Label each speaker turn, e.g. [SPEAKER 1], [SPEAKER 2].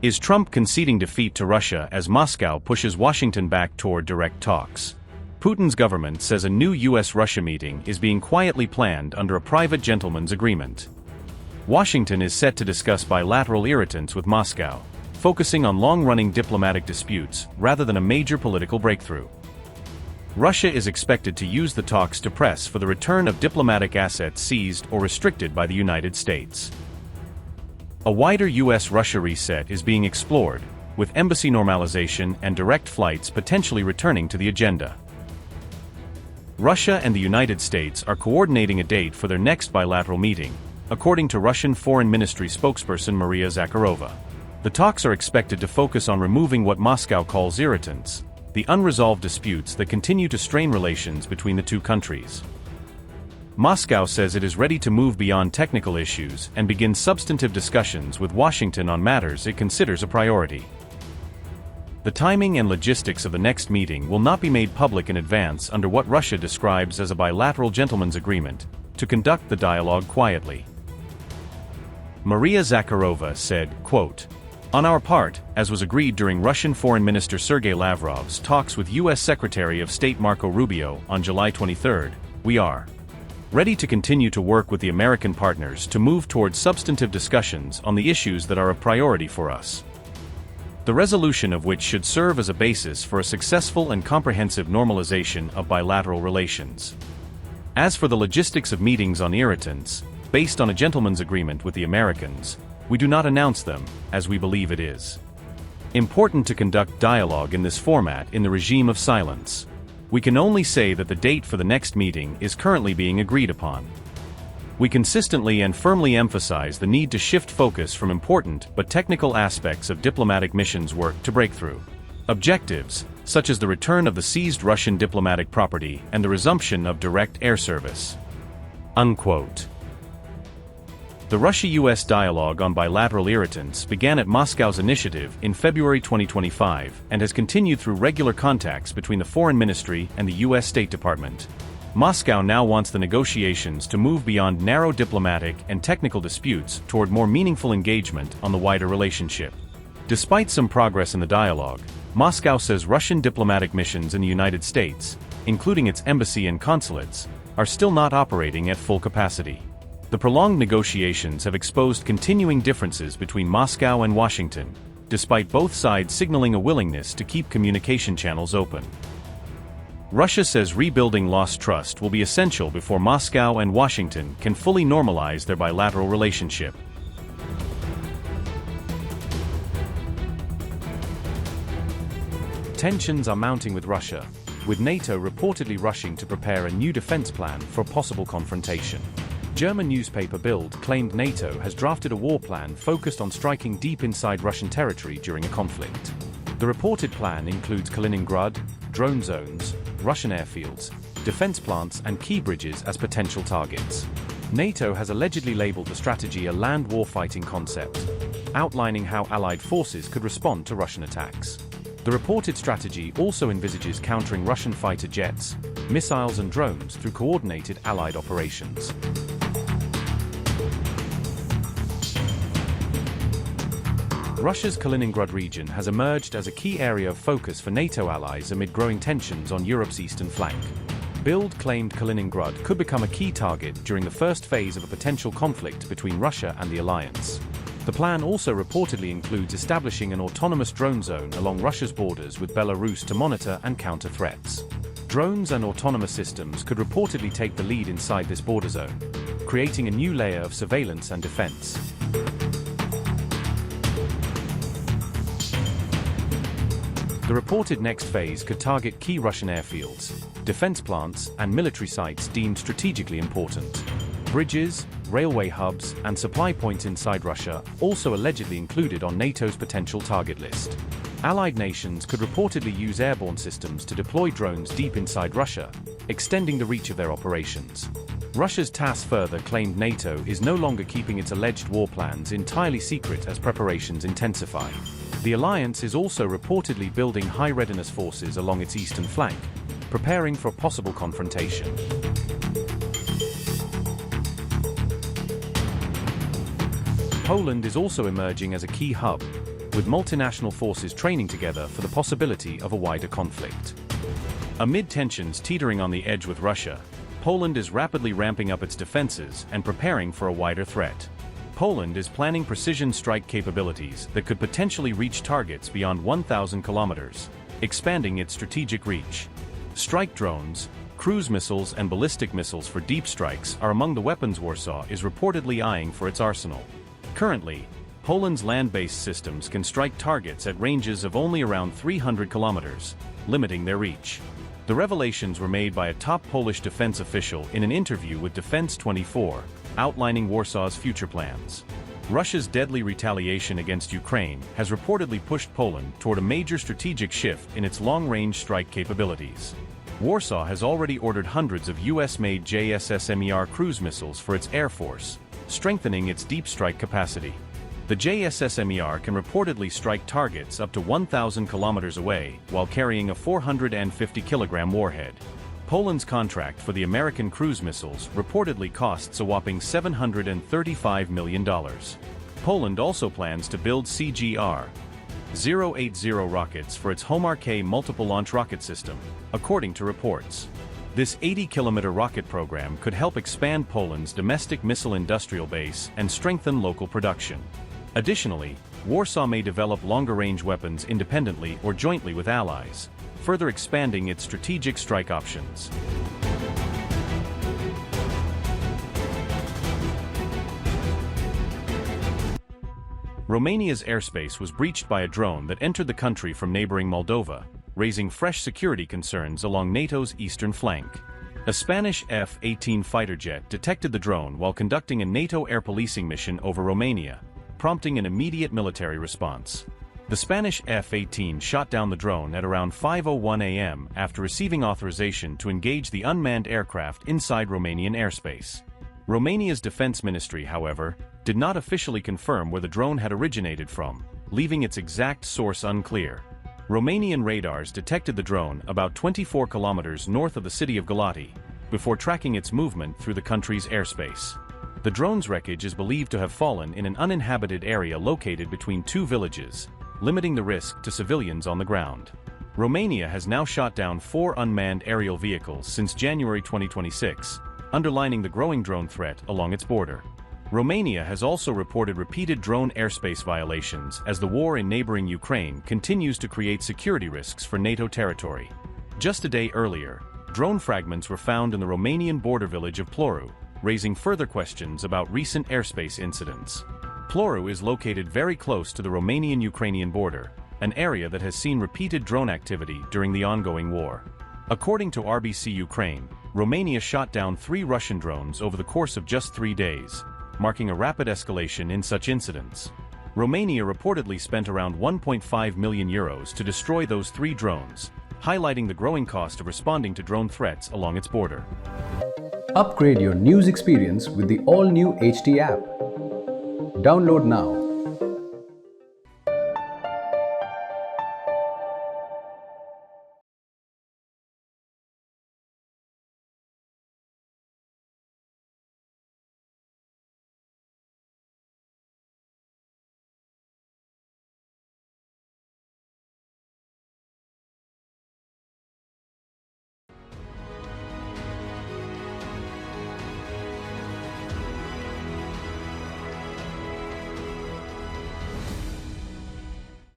[SPEAKER 1] Is Trump conceding defeat to Russia as Moscow pushes Washington back toward direct talks? Putin's government says a new U.S. Russia meeting is being quietly planned under a private gentleman's agreement. Washington is set to discuss bilateral irritants with Moscow, focusing on long-running diplomatic disputes rather than a major political breakthrough. Russia is expected to use the talks to press for the return of diplomatic assets seized or restricted by the United States. A wider U.S. Russia reset is being explored, with embassy normalization and direct flights potentially returning to the agenda. Russia and the United States are coordinating a date for their next bilateral meeting, according to Russian Foreign Ministry spokesperson Maria Zakharova. The talks are expected to focus on removing what Moscow calls irritants, the unresolved disputes that continue to strain relations between the two countries. Moscow says it is ready to move beyond technical issues and begin substantive discussions with Washington on matters it considers a priority. The timing and logistics of the next meeting will not be made public in advance under what Russia describes as a bilateral gentleman's agreement to conduct the dialogue quietly. Maria Zakharova said, quote, "On our part, as was agreed during Russian Foreign Minister Sergei Lavrov's talks with U.S. Secretary of State Marco Rubio on July 23, we are ready to continue to work with the American partners to move towards substantive discussions on the issues that are a priority for us, the resolution of which should serve as a basis for a successful and comprehensive normalization of bilateral relations. As for the logistics of meetings on irritants, based on a gentleman's agreement with the Americans, we do not announce them, as we believe it is important to conduct dialogue in this format in the regime of silence. We can only say that the date for the next meeting is currently being agreed upon. We consistently and firmly emphasize the need to shift focus from important but technical aspects of diplomatic missions work to breakthrough objectives, such as the return of the seized Russian diplomatic property and the resumption of direct air service." Unquote. The Russia-US dialogue on bilateral irritants began at Moscow's initiative in February 2025 and has continued through regular contacts between the Foreign Ministry and the U.S. State Department. Moscow now wants the negotiations to move beyond narrow diplomatic and technical disputes toward more meaningful engagement on the wider relationship. Despite some progress in the dialogue, Moscow says Russian diplomatic missions in the United States, including its embassy and consulates, are still not operating at full capacity. The prolonged negotiations have exposed continuing differences between Moscow and Washington, despite both sides signaling a willingness to keep communication channels open. Russia says rebuilding lost trust will be essential before Moscow and Washington can fully normalize their bilateral relationship. Tensions are mounting with Russia, with NATO reportedly rushing to prepare a new defense plan for a possible confrontation. German newspaper Bild claimed NATO has drafted a war plan focused on striking deep inside Russian territory during a conflict. The reported plan includes Kaliningrad, drone zones, Russian airfields, defense plants and key bridges as potential targets. NATO has allegedly labeled the strategy a land warfighting concept, outlining how Allied forces could respond to Russian attacks. The reported strategy also envisages countering Russian fighter jets, missiles and drones through coordinated Allied operations. Russia's Kaliningrad region has emerged as a key area of focus for NATO allies amid growing tensions on Europe's eastern flank. Bild claimed Kaliningrad could become a key target during the first phase of a potential conflict between Russia and the alliance. The plan also reportedly includes establishing an autonomous drone zone along Russia's borders with Belarus to monitor and counter threats. Drones and autonomous systems could reportedly take the lead inside this border zone, creating a new layer of surveillance and defense. The reported next phase could target key Russian airfields, defense plants, and military sites deemed strategically important. Bridges, railway hubs, and supply points inside Russia also allegedly included on NATO's potential target list. Allied nations could reportedly use airborne systems to deploy drones deep inside Russia, extending the reach of their operations. Russia's TASS further claimed NATO is no longer keeping its alleged war plans entirely secret as preparations intensify. The alliance is also reportedly building high-readiness forces along its eastern flank, preparing for a possible confrontation. Poland is also emerging as a key hub, with multinational forces training together for the possibility of a wider conflict. Amid tensions teetering on the edge with Russia, Poland is rapidly ramping up its defenses and preparing for a wider threat. Poland is planning precision strike capabilities that could potentially reach targets beyond 1,000 kilometers, expanding its strategic reach. Strike drones, cruise missiles and ballistic missiles for deep strikes are among the weapons Warsaw is reportedly eyeing for its arsenal. Currently, Poland's land-based systems can strike targets at ranges of only around 300 kilometers, limiting their reach. The revelations were made by a top Polish defense official in an interview with Defense 24, outlining Warsaw's future plans. Russia's deadly retaliation against Ukraine has reportedly pushed Poland toward a major strategic shift in its long-range strike capabilities. Warsaw has already ordered hundreds of US-made JSSMER cruise missiles for its air force, strengthening its deep strike capacity. The JSSMER can reportedly strike targets up to 1,000 kilometers away while carrying a 450-kilogram warhead. Poland's contract for the American cruise missiles reportedly costs a whopping $735 million. Poland also plans to build CGR-080 rockets for its Homar K multiple launch rocket system, according to reports. This 80-kilometer rocket program could help expand Poland's domestic missile industrial base and strengthen local production. Additionally, Warsaw may develop longer-range weapons independently or jointly with allies, further expanding its strategic strike options. Romania's airspace was breached by a drone that entered the country from neighboring Moldova, raising fresh security concerns along NATO's eastern flank. A Spanish F-18 fighter jet detected the drone while conducting a NATO air policing mission over Romania, prompting an immediate military response. The Spanish F-18 shot down the drone at around 5:01 a.m. after receiving authorization to engage the unmanned aircraft inside Romanian airspace. Romania's defense ministry, however, did not officially confirm where the drone had originated from, leaving its exact source unclear. Romanian radars detected the drone about 24 kilometers north of the city of Galati, before tracking its movement through the country's airspace. The drone's wreckage is believed to have fallen in an uninhabited area located between two villages, limiting the risk to civilians on the ground. Romania has now shot down 4 unmanned aerial vehicles since January 2026, underlining the growing drone threat along its border. Romania has also reported repeated drone airspace violations as the war in neighboring Ukraine continues to create security risks for NATO territory. Just a day earlier, drone fragments were found in the Romanian border village of Ploru, raising further questions about recent airspace incidents. Ploru is located very close to the Romanian-Ukrainian border, an area that has seen repeated drone activity during the ongoing war. According to RBC Ukraine, Romania shot down 3 Russian drones over the course of just 3 days, marking a rapid escalation in such incidents. Romania reportedly spent around €1.5 million to destroy those 3 drones, highlighting the growing cost of responding to drone threats along its border.
[SPEAKER 2] Upgrade your news experience with the all-new HT app. Download now.